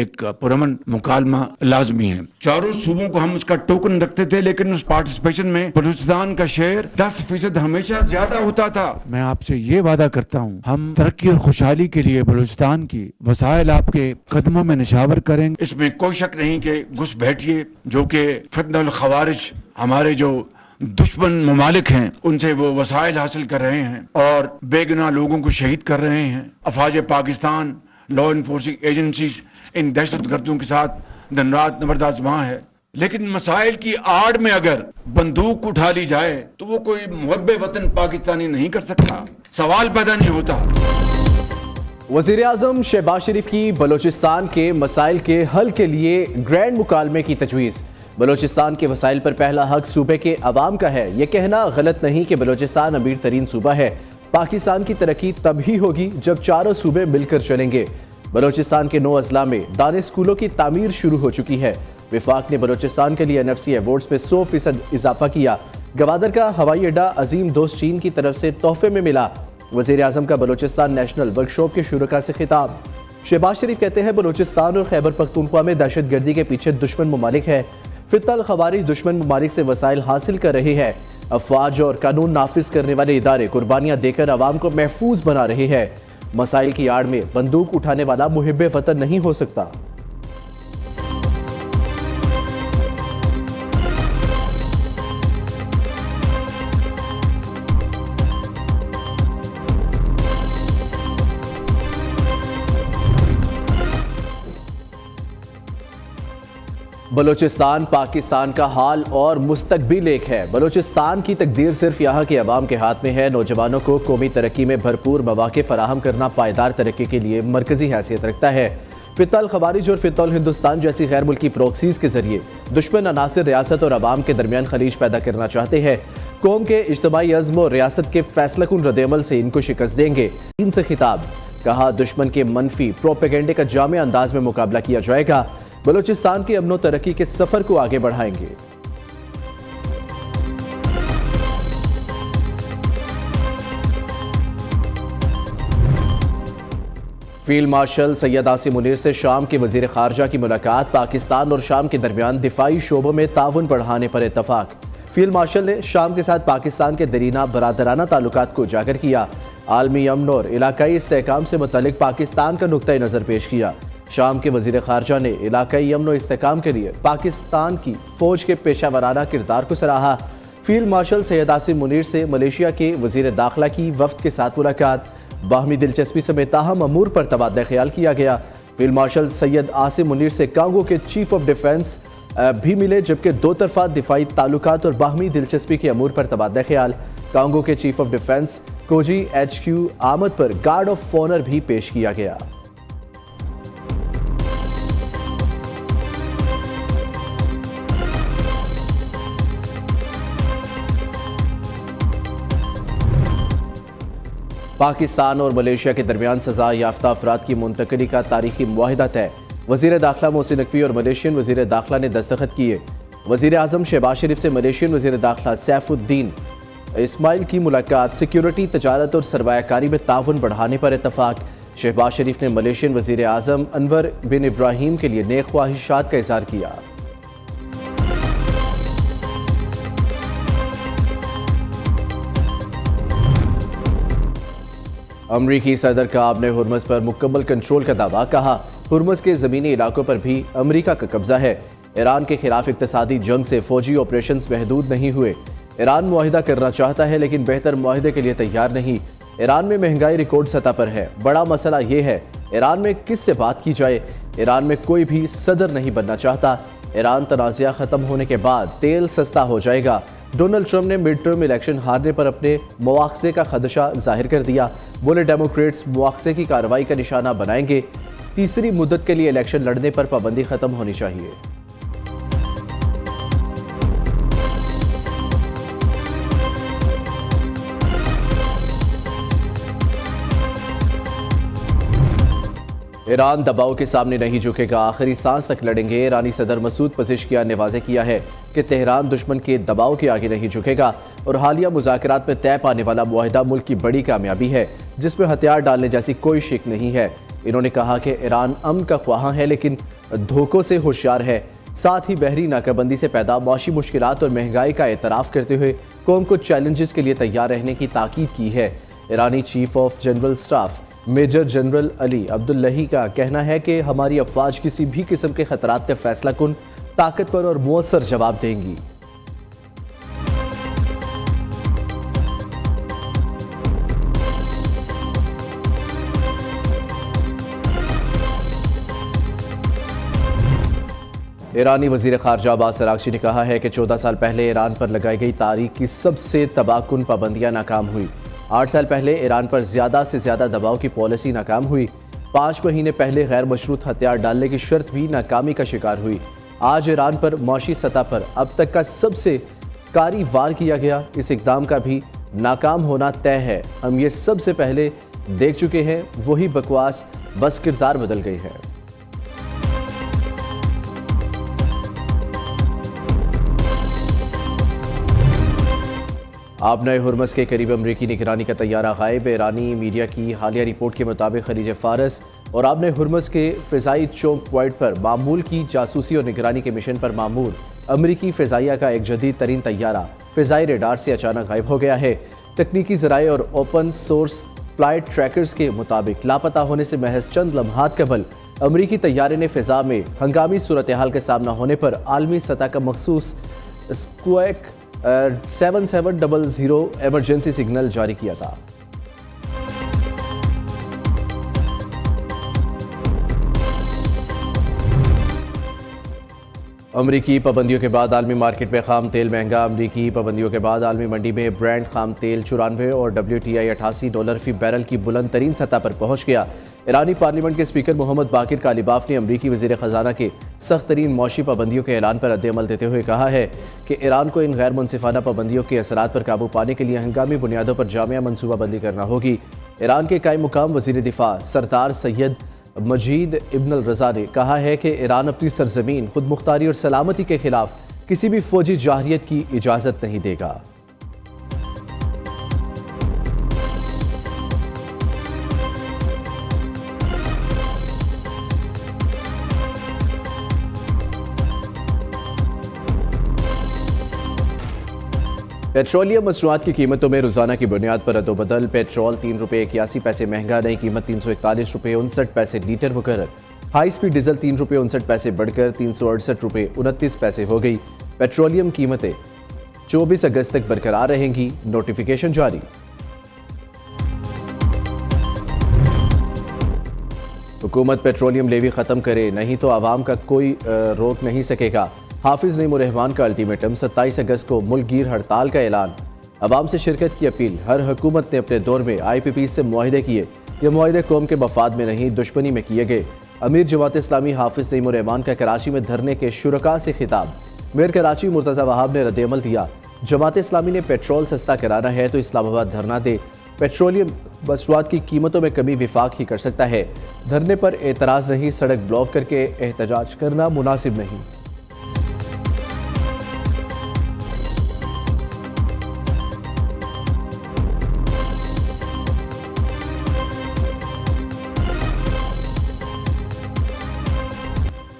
एक पुरअमन मुकालमा लाजमी है। चारों सूबों को हम उसका टोकन रखते थे, लेकिन उस पार्टिसिपेशन में बलूचिस्तान का शेयर 10% हमेशा ज्यादा होता था। मैं आपसे ये वादा करता हूँ, हम तरक्की और खुशहाली के लिए बलूचिस्तान की वसाइल आपके कदमों में निशावर करेंगे। इसमें कोई शक नहीं कि घुसपैठिए जो कि फितनल खवारिज हमारे जो दुश्मन ममालिक हैं उनसे वो वसाइल हासिल कर रहे हैं और बेगुनाह लोगों को शहीद कर रहे हैं। अफवाज पाकिस्तान, लॉ इन्फोर्सिंग एजेंसीज इन दहशतगर्दों के साथ दिन रात नबरदाज़मां है, लेकिन मसाइल की आड़ में अगर बंदूक उठा ली जाए तो वो कोई मुहब्बे वतन पाकिस्तानी नहीं कर सकता, सवाल पैदा नहीं होता। वज़ीर आज़म शहबाज शरीफ की बलूचिस्तान के मसाइल के हल के लिए ग्रैंड मुकालमे की तजवीज़। बलूचिस्तान के वसाइल पर पहला हक सूबे के अवाम का है। ये कहना गलत नहीं कि बलूचिस्तान अमीर तरीन सूबा है। पाकिस्तान की तरक्की तभी होगी जब चारों सूबे मिलकर चलेंगे। बलूचिस्तान के 9 अजला में दाने स्कूलों की तामीर शुरू हो चुकी है। विफाक ने बलूचिस्तान के लिए NFC अवार्ड्स में 100% इजाफा किया। गवादर का हवाई अड्डा अजीम दोस्त चीन की तरफ से तोहफे में मिला। वज़ीर आज़म का बलूचिस्तान नेशनल वर्कशॉप के शुरका से खिताब। शहबाज शरीफ कहते हैं बलूचिस्तान और खैबर पख्तूनख्वा में दहशतगर्दी के पीछे दुश्मन ममालिक है। फितल खवारिज दुश्मन ममालिक से वसाइल हासिल कर रहे हैं। अफवाज और कानून नाफिज करने वाले इदारे कुर्बानियां देकर आवाम को महफूज बना रहे हैं। मसाइल की आड़ में बंदूक उठाने वाला मुहिब्बे वतन नहीं हो सकता। बलूचिस्तान पाकिस्तान का हाल और मुस्तकबिल एक है। बलूचिस्तान की तकदीर सिर्फ यहाँ के अवाम के हाथ में है। नौजवानों को कौमी तरक्की में भरपूर मौके फराहम करना पायदार तरक्की के लिए मरकजी हैसियत रखता है। फितल खवारिज और फितल हिंदुस्तान जैसी गैर मुल्की प्रोक्सीज के जरिए दुश्मन अनासिर रियासत और अवाम के दरमियान खलीज पैदा करना चाहते हैं। कौम के इज्तिमाई अज़्म और रियासत के फैसलाकुन रद्द-ए-अमल से इनको शिकस्त देंगे। इनसे खिताब। कहा दुश्मन के मनफी प्रोपेगेंडे का जामे अंदाज में मुकाबला किया जाएगा। बलूचिस्तान की अमनो तरक्की के सफर को आगे बढ़ाएंगे। फील्ड मार्शल सैयद आसिम मुनीर से शाम के वजीर खारजा की मुलाकात। पाकिस्तान और शाम के दरमियान दिफाई शोबों में ताउन बढ़ाने पर इत्तफाक। फील्ड मार्शल ने शाम के साथ पाकिस्तान के दरीना बरादराना ताल्लुकात को उजागर किया। आलमी अमन और इलाकाई इस्तेहकाम से मुतल्लिक पाकिस्तान का नुक्ता नज़र पेश किया। शाम के वजीर खारजा ने इलाकाई अमन और इस्तेहकाम के लिए पाकिस्तान की फौज के पेशा वराना किरदार को सराहा। फील्ड मार्शल सैयद आसिम मुनीर से मलेशिया के वजीर दाखिला की वफ्द के साथ मुलाकात। बाहमी दिलचस्पी समेत ताहम अमूर पर तबादला ख्याल किया गया। फील्ड मार्शल सैयद आसिम मुनीर से कांगो के चीफ ऑफ डिफेंस भी मिले, जबकि दो तरफा दिफाई ताल्लुकात और बाहमी दिलचस्पी के अमूर पर तबादला ख्याल। कांगो के चीफ ऑफ डिफेंस कोजी HQ आमद पर गार्ड ऑफ ऑनर भी पेश किया गया। पाकिस्तान और मलेशिया के दरमियान सजा याफ्ता अफराद की मुंतकली का तारीखी मुआहिदा तय। वजीर दाखिला मोहसिन नकवी और मलेशियन वजीर दाखिला ने दस्तखत किए। वजीर आज़म शहबाज शरीफ से मलेशियन वजीर दाखिला सैफुद्दीन इस्माइल की मुलाकात। सिक्योरिटी, तजारत और सरमायाकारी में ताउन बढ़ाने पर इत्तफाक। शहबाज शरीफ ने मलेशियन वजीर आज़म अनवर बिन इब्राहीम के लिए नेक ख्वाहिशात का इज़हार किया। अमरीकी सदर का आपने हुर्मस पर मुकम्मल कंट्रोल का दावा। कहा हुर्मस के ज़मीनी इलाकों पर भी अमरीका का कब्जा है। ईरान के खिलाफ इक्तसादी जंग से फौजी ऑपरेशंस महदूद नहीं हुए। ईरान मुआहिदा करना चाहता है लेकिन बेहतर मुआहिदे के लिए तैयार नहीं। ईरान में महंगाई रिकॉर्ड सतह पर है। बड़ा मसला ये है ईरान में किस से बात की जाए। ईरान में कोई भी सदर नहीं बनना चाहता। ईरान तनाज़ा ख़त्म होने के बाद तेल सस्ता हो जाएगा। डोनाल्ड ट्रंप ने मिड टर्म इलेक्शन हारने पर अपने मुआवजे का खदशा जाहिर कर दिया। बोले डेमोक्रेट्स मुआवजे की कार्रवाई का निशाना बनाएंगे। तीसरी मुद्दत के लिए इलेक्शन लड़ने पर पाबंदी खत्म होनी चाहिए। ईरान दबाव के सामने नहीं झुकेगा, आखिरी सांस तक लड़ेंगे। ईरानी सदर मसूद पज़ेश्कियान ने वाज़ेह किया है कि तेहरान दुश्मन के दबाव के आगे नहीं झुकेगा और हालिया मुज़ाकरात में तय पाने वाला मुआहिदा मुल्क की बड़ी कामयाबी है जिसमें हथियार डालने जैसी कोई शिक नहीं है। इन्होंने कहा कि ईरान अमन का ख्वाह है लेकिन धोखों से होशियार है। साथ ही बहरी नाकाबंदी से पैदा मौशी मुश्किलात और महंगाई का एतराफ़ करते हुए कौम को चैलेंजेस के लिए तैयार रहने की ताकीद की है। ईरानी chief of general staff major general Ali Abdollahi का कहना है कि हमारी अफवाज किसी भी किस्म के खतरात का फैसला कुन, ताकतवर और मुअस्सर जवाब देंगी। ईरानी वजीर खारजा अब्बास अरागची ने कहा है कि 14 साल पहले ईरान पर लगाई गई तारीख की सबसे तबाहकुन पाबंदियां नाकाम हुई। 8 साल पहले ईरान पर ज़्यादा से ज़्यादा दबाव की पॉलिसी नाकाम हुई। 5 महीने पहले गैर मशरूत हथियार डालने की शर्त भी नाकामी का शिकार हुई। आज ईरान पर मौशी सतह पर अब तक का सबसे कारी वार किया गया इस इकदाम का भी नाकाम होना तय है। हम ये सबसे पहले देख चुके हैं, वही बकवास बस किरदार बदल गई है। आबनाए हुर्मस के करीब अमरीकी निगरानी का तैयारा गायब। ईरानी मीडिया की हालिया रिपोर्ट के मुताबिक खलीज फारस और आबनाए हुर्मस के फ़िज़ाई चौक पॉइंट पर मामूल की जासूसी और निगरानी के मिशन पर मामूर अमरीकी फ़िज़ाइया का एक जदीद तरीन तैयारा फ़िज़ाई रेडार से अचानक गायब हो गया है। तकनीकी ज़राए और ओपन सोर्स फ्लाइट ट्रैकर्स के मुताबिक लापता होने से महज चंद लम्हात कबल अमरीकी तैयारे ने फ़िज़ा में हंगामी सूरत हाल का सामना होने पर आलमी सतह का मखसूस स्क्वैक 7700 इमरजेंसी सिग्नल जारी किया था। अमरीकी पाबंदियों के बाद आलमी मार्केट में खाम तेल महंगा। अमरीकी पाबंदियों के बाद आलमी मंडी में ब्रांड खाम तेल 94 और WTI $88 फी बैरल की बुलंद तरीन सतह पर पहुंच गया। ईरानी पार्लियामेंट के स्पीकर मोहम्मद बाकिर कालिबाफ ने अमरीकी वज़ीर ख़जाना के सख्त तरीन मौशी पाबंदियों के ऐलान पर रद्द-ए-अमल देते हुए कहा है कि ईरान को इन गैर मुनसिफाना पाबंदियों के असरात पर काबू पाने के लिए हंगामी बुनियादों पर जामिया मनसूबाबंदी करना होगी। ईरान के कायम मुकाम वज़ीर दिफा सरदार सैयद मजीद इब्न अल रज़ा ने कहा है कि ईरान अपनी सरजमीन खुद मुख्तारी और सलामती के खिलाफ किसी भी फौजी जाहिरियत की इजाज़त नहीं देगा। पेट्रोलियम मसनूआत की कीमतों में रोजाना की बुनियाद पर अदोबदल। पेट्रोल ₹3.81 महंगा, नई कीमत ₹341.59 लीटर मुकर्रर। हाई स्पीड डीजल ₹3.59 बढ़कर ₹368.29 हो गई। पेट्रोलियम कीमतें 24 अगस्त तक बरकरार रहेंगी, नोटिफिकेशन जारी। हुकूमत पेट्रोलियम लेवी खत्म करे, नहीं तो आवाम का कोई रोक नहीं सकेगा। हाफिज नईमुर रहमान का अल्टीमेटम। 27 अगस्त को मुल्क गिर हड़ताल का ऐलान। अवाम से शिरकत की अपील। हर हुकूमत ने अपने दौर में IPP से मुआहिदे किए, ये मुआहिदे कौम के मफाद में नहीं दुश्मनी में किए गए। अमीर जमात इस्लामी हाफिज नईमुर रहमान का कराची में धरने के शुरका से खिताब। मेयर कराची मुर्तज़ा वहाब ने रद्द-ए-अमल दिया। जमात इस्लामी ने पेट्रोल सस्ता कराना है तो इस्लामाबाद धरना दे। पेट्रोलियम मसनूआत की कीमतों में कमी विफाक ही कर सकता है। धरने पर एतराज़ नहीं, सड़क ब्लॉक करके एहतजाज करना मुनासिब नहीं।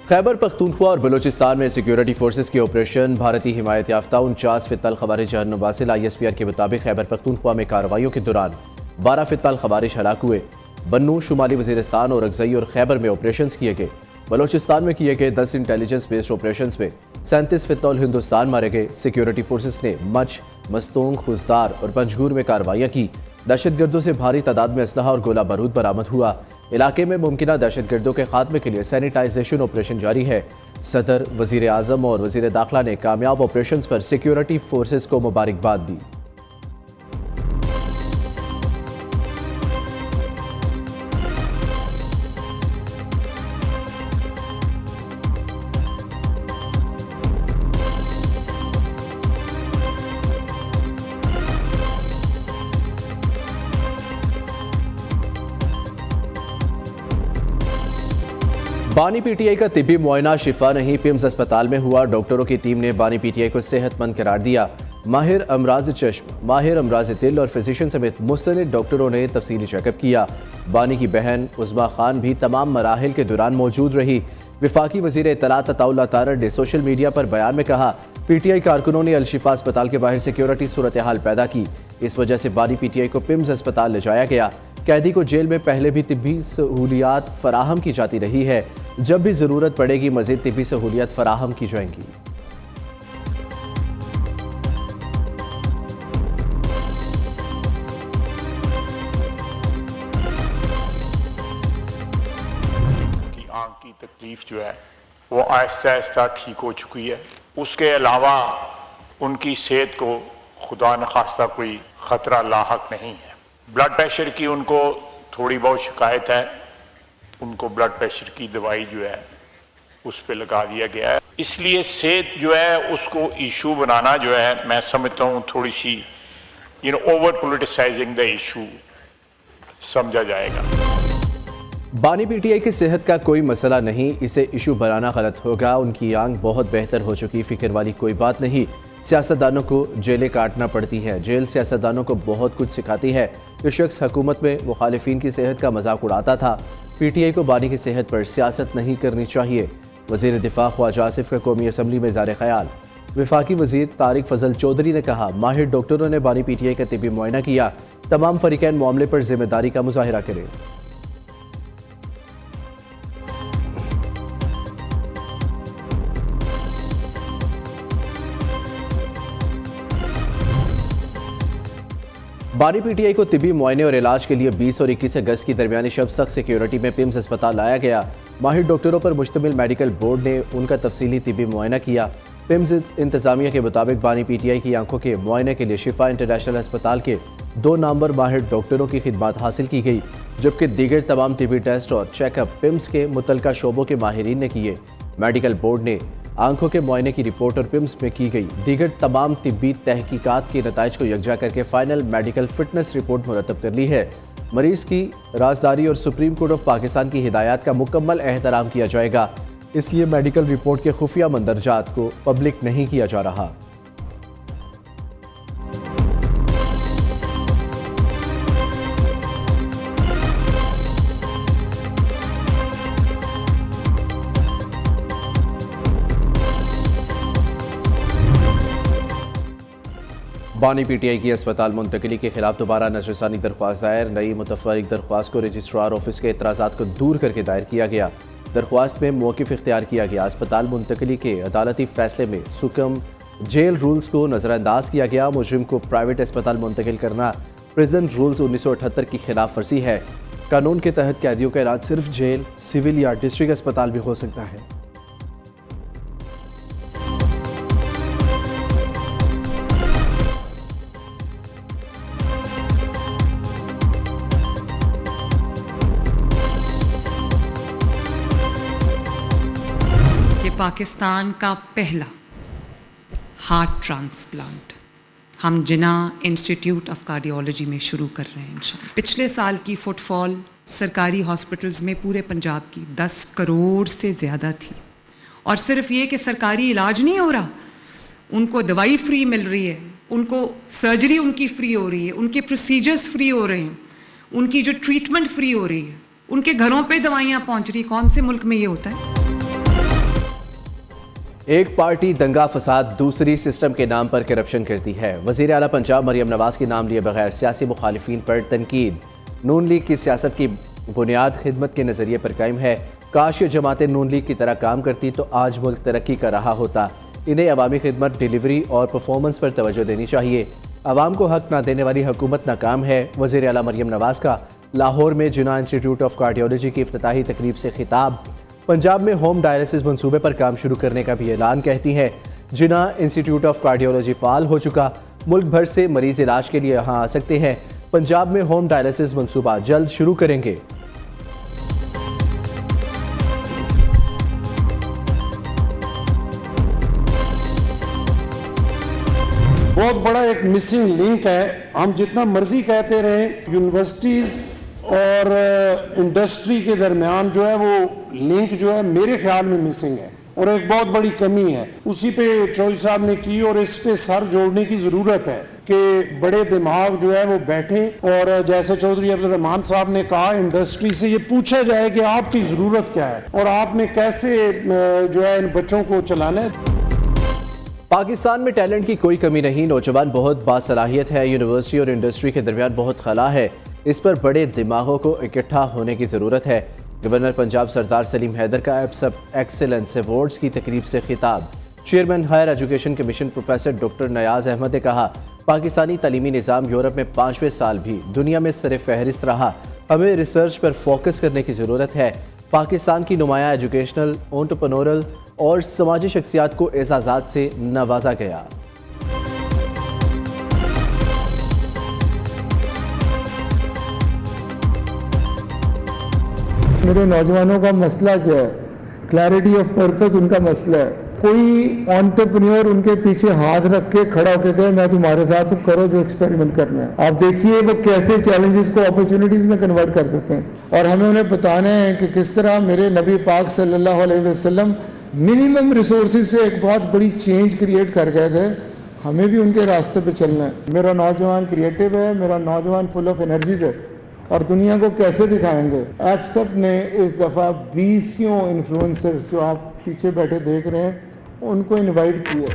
खैबर पख्तूनख्वा और बलूचिस्तान में सिक्योरिटी फोर्सेस के ऑपरेशन। भारतीय हिमायत याफ्ता 49 फित्तल खवारिज वासिल। ISPR के मुताबिक खैबर पख्तूनख्वा में कार्रवाइयों के दौरान 12 फित्तल खवारिज हलाक हुए। बन्नू, शुमाली वजीरिस्तान और अगजई और खैबर में ऑपरेशन किए गए। बलूचिस्तान में किए गए 10 इंटेलिजेंस बेस्ड ऑपरेशन में 37 फित्तल हिंदुस्तान मारे गए। सिक्योरिटी फोर्सेस ने मच, मस्तोंग, खुजदार और पंजगूर में कार्रवाइयाँ की। दहशतगर्दों से भारी तादाद में असलहा और गोला बारूद बरामद हुआ। इलाके में मुमकिना दहशतगर्दों के खात्मे के लिए सैनिटाइजेशन ऑपरेशन जारी है। सदर, वजीर आजम और वजीर दाखिला ने कामयाब ऑपरेशन पर सिक्योरिटी फोर्सेस को मुबारकबाद दी। बानी PTI का तिब्बी मुआयना शिफा नहीं पिम्स अस्पताल में हुआ। डॉक्टरों की टीम ने बानी PTI को सेहतमंद करार दिया। माहिर अमराज चश्म, माहिर अमराज दिल और फिजिशियन समेत मुस्तनिद डॉक्टरों ने तफसीली चेकअप किया। बानी की बहन उज़मा खान भी तमाम मराहिल के दौरान मौजूद रही। वफाकी वज़ीर इत्तलात अताउल्लाह तारड़ ने सोशल मीडिया पर बयान में कहा, PTI कारकुनों ने अल-शिफा अस्पताल के बाहर सिक्योरिटी सूरत हाल पैदा की। इस वजह से बानी PTI को पिम्स अस्पताल ले जाया गया। कैदी को जेल में पहले भी तिब्बी सहूलियात फराहम की जाती रही है। जब भी ज़रूरत पड़ेगी मज़ीद तिब्बी सहूलियात फराहम की जाएंगी। आँख की तकलीफ जो है वो आहिस्ता आहिस्ता ठीक हो चुकी है। उसके अलावा उनकी सेहत को खुदा न खास्ता कोई ख़तरा लाहक नहीं है। ब्लड प्रेशर की उनको थोड़ी बहुत शिकायत है, उनको ब्लड प्रेशर की दवाई जो है उस पर लगा दिया गया है। इसलिए सेहत जो है उसको इशू बनाना जो है मैं समझता हूँ थोड़ी सी ओवर पोलिटिसाइजिंग द इशू समझा जाएगा। बानी PTI की सेहत का कोई मसला नहीं, इसे इशू बनाना गलत होगा। उनकी आंख बहुत बेहतर हो चुकी, फिक्र वाली कोई बात नहीं। सियासतदानों को जेलें काटना पड़ती हैं, जेल सियासतदानों को बहुत कुछ सिखाती है। ये शख्स हुकूमत में मुखालिफिन की सेहत का मजाक उड़ाता था। PTI को बानी की सेहत पर सियासत नहीं करनी चाहिए। वज़ीर दिफा ख्वाजा आसिफ का कौमी असम्बली में ज़ार ख्याल। वफाकी वज़ीर तारिक फजल चौधरी ने कहा, माहिर डॉक्टरों ने बानी PTI का तिब्बी मुआयना किया। तमाम फरीकैन मामले पर जिम्मेदारी का मुजाहिरा करें। बानी PTI को तिब्बी मुआयने और इलाज के लिए 20 और 21 अगस्त की दरमियानी शब सख्त सिक्योरिटी में पिम्स अस्पताल लाया गया। माहिर डॉक्टरों पर मुश्तमिल मेडिकल बोर्ड ने उनका तफसीली तिब्बी मुआयना किया। पिम्स इंतजामिया के मुताबिक बानी PTI की आंखों के मुआयने के लिए शिफा इंटरनेशनल अस्पताल के 2 नामवर माहिर डॉक्टरों की खिदमत हासिल की गई, जबकि दीगर तमाम तिब्बी टेस्ट और चेकअप पिम्स के मुतलका शोबों के माहिरीन ने किए। मेडिकल बोर्ड ने आंखों के मुआयने की रिपोर्ट और पिम्स में की गई दीगर तमाम तिब्बी तहकीकात के नताइज को यकजा करके फाइनल मेडिकल फिटनेस रिपोर्ट मुरतब कर ली है। मरीज की राजदारी और सुप्रीम कोर्ट ऑफ पाकिस्तान की हिदायत का मुकम्मल एहतराम किया जाएगा, इसलिए मेडिकल रिपोर्ट के खुफिया मंदरजात को पब्लिक नहीं किया जा रहा। बानी PTI की अस्पताल मुंतकली के खिलाफ दोबारा नजरसानी दरख्वास्त दायर। नई मुतफरिक दरख्वास्त को रजिस्ट्रार ऑफिस के एतराज़ात को दूर करके दायर किया गया। दरख्वास्त में मौक़िफ़ इख्तियार किया गया। अस्पताल मुंतकली के अदालती फैसले में सुकम जेल रूल्स को नज़रअंदाज किया गया। मुजरिम को प्राइवेट अस्पताल मुंतकिल करना प्रिजन रूल्स 1978 की खिलाफ वर्जी है। कानून के तहत कैदियों का इलाज सिर्फ जेल, सिविल या डिस्ट्रिक्ट अस्पताल में हो सकता है। पाकिस्तान का पहला हार्ट ट्रांसप्लांट हम जिन्ना इंस्टीट्यूट ऑफ कार्डियोलॉजी में शुरू कर रहे हैं इंशाल्लाह। पिछले साल की फुटफॉल सरकारी हॉस्पिटल्स में पूरे पंजाब की 10 करोड़ से ज़्यादा थी। और सिर्फ ये कि सरकारी इलाज नहीं हो रहा, उनको दवाई फ्री मिल रही है, उनको सर्जरी उनकी फ्री हो रही है, उनके प्रोसीजर्स फ्री हो रहे हैं, उनकी जो ट्रीटमेंट फ्री हो रही है, उनके घरों पे दवाइयाँ पहुँच रही। कौन से मुल्क में ये होता है? एक पार्टी दंगा फसाद, दूसरी सिस्टम के नाम पर करप्शन करती है। वज़ीर आला पंजाब मरियम नवाज के नाम लिए बगैर सियासी मुखालिफिन पर तनकीद। नून लीग की सियासत की बुनियाद खिदमत के नज़रिए पर कायम है। काश ये जमातें नून लीग की तरह काम करती तो आज मुल्क तरक्की कर रहा होता। इन्हें अवामी खिदमत, डिलीवरी और परफॉर्मेंस पर तवज्जो देनी चाहिए। आवाम को हक ना देने वाली हुकूमत नाकाम है। वज़ीर आला मरियम नवाज का लाहौर में जिन्ना इंस्टीट्यूट ऑफ कार्डियोलॉजी की इफ्तिताही तकरीब से खिताब। पंजाब में होम डायलिसिस मंसूबे पर काम शुरू करने का भी ऐलान। कहती है जिन्ना इंस्टीट्यूट ऑफ कार्डियोलॉजी फाल हो चुका, मुल्क भर से मरीज इलाज के लिए यहाँ आ सकते हैं। पंजाब में होम डायलिसिस मंसूबा जल्द शुरू करेंगे। बहुत बड़ा एक मिसिंग लिंक है। हम जितना मर्जी कहते रहे, यूनिवर्सिटीज और इंडस्ट्री के दरमियान जो है वो लिंक जो है मेरे ख्याल में मिसिंग है। और एक बहुत बड़ी कमी है, उसी पे चौधरी साहब ने की और इस पे सर जोड़ने की ज़रूरत है कि बड़े दिमाग जो है वो बैठे और जैसे चौधरी अब्दुल रहमान साहब ने कहा, इंडस्ट्री से ये पूछा जाए कि आपकी ज़रूरत क्या है और आपने कैसे जो है इन बच्चों को चलाना है। पाकिस्तान में टैलेंट की कोई कमी नहीं, नौजवान बहुत बासलाहियत है, यूनिवर्सिटी और इंडस्ट्री के दरमियान बहुत खला है, इस पर बड़े दिमागों को इकट्ठा होने की ज़रूरत है। गवर्नर पंजाब सरदार सलीम हैदर का एप्सप एक्सीलेंस अवार्ड्स की तकरीब से खिताब। Chairman higher education commission professor doctor Niaz Ahmed ने कहा, पाकिस्तानी तालीमी निज़ाम यूरोप में 5वें साल भी दुनिया में सर फहरिस्त रहा, हमें रिसर्च पर फोकस करने की ज़रूरत है। पाकिस्तान की नुमाया एजुकेशनल, एंटरप्रेन्योरल और समाजी शख्सियात को एजाज़ात से नवाजा गया। मेरे नौजवानों का मसला क्या है? क्लैरिटी ऑफ पर्पस उनका मसला है। कोई एंटरप्रेन्योर उनके पीछे हाथ रख के खड़ा होकर कहे मैं तुम्हारे साथ हूं, करो जो एक्सपेरिमेंट करना है। आप देखिए वो कैसे चैलेंजेस को अपॉर्चुनिटीज में कन्वर्ट कर देते हैं और हमें उन्हें बताना है कि किस तरह मेरे नबी पाक सल्लल्लाहु अलैहि वसल्लम मिनिमम रिसोर्सेज से एक बहुत बड़ी चेंज क्रिएट कर गए थे। हमें भी उनके रास्ते पे चलना है। मेरा नौजवान क्रिएटिव है, मेरा नौजवान फुल ऑफ एनर्जीज है और दुनिया को कैसे दिखाएंगे। एप्सप ने इस दफ़ा 20 इन्फ्लुएंसर्स जो आप पीछे बैठे देख रहे हैं उनको इनवाइट किया।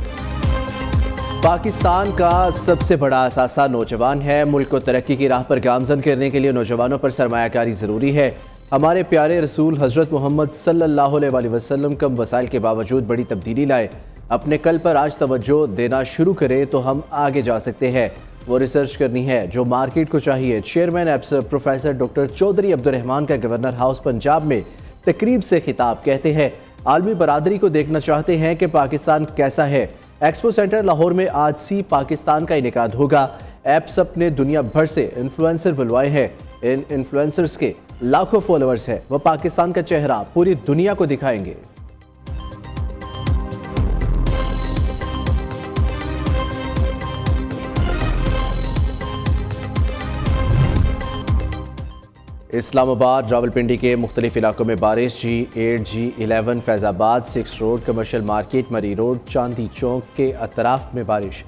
पाकिस्तान का सबसे बड़ा असासा नौजवान है। मुल्क को तरक्की की राह पर गामजन करने के लिए नौजवानों पर सरमायाकारी ज़रूरी है। हमारे प्यारे रसूल हज़रत मोहम्मद सल्लल्लाहु अलैहि वसल्लम कम वसाइल के बावजूद बड़ी तब्दीली लाए। अपने कल पर आज तवज्जो देना शुरू करें तो हम आगे जा सकते हैं। वो रिसर्च करनी है जो मार्केट को चाहिए। चेयरमैन एप्सप प्रोफेसर डॉक्टर चौधरी अब्दुल रहमान का गवर्नर हाउस पंजाब में तकरीब से खिताब। कहते हैं आलमी बरादरी को देखना चाहते हैं कि पाकिस्तान कैसा है। एक्सपो सेंटर लाहौर में आज सी पाकिस्तान का इनेकाद होगा। एप्सप ने दुनिया भर से इन्फ्लुएंसर बुलवाए हैं। इन इन्फ्लुएंसर्स के लाखों फॉलोअर्स हैं। वह पाकिस्तान का चेहरा पूरी दुनिया को दिखाएंगे। इस्लामाबाद रावलपिंडी के मुख्तलिफ इलाकों में बारिश। G8, G11, Faizabad 6 road, commercial market, मरी रोड, चांदी चौक के अतराफ में बारिश।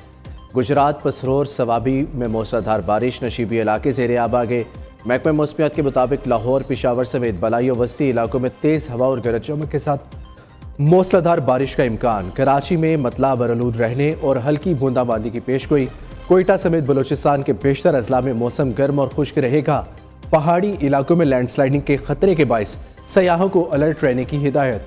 गुजरात पसरोर सवाबी में मूसलाधार बारिश, नशीबी इलाके ज़ेरे आब आ गए। महकमा मौसमियात के मुताबिक लाहौर, पेशावर समेत बलाई और वस्ती इलाकों में तेज़ हवा और गरज चमक के साथ मूसलाधार बारिश का इम्कान। कराची में मतला बरलूद रहने और हल्की बूंदाबांदी की पेशगोई। कोयटा समेत बलूचिस्तान के बेशतर अजला में मौसम गर्म और खुश्क रहेगा। पहाड़ी इलाकों में लैंडस्लाइडिंग के खतरे के बायस सयाहों को अलर्ट रहने की हिदायत।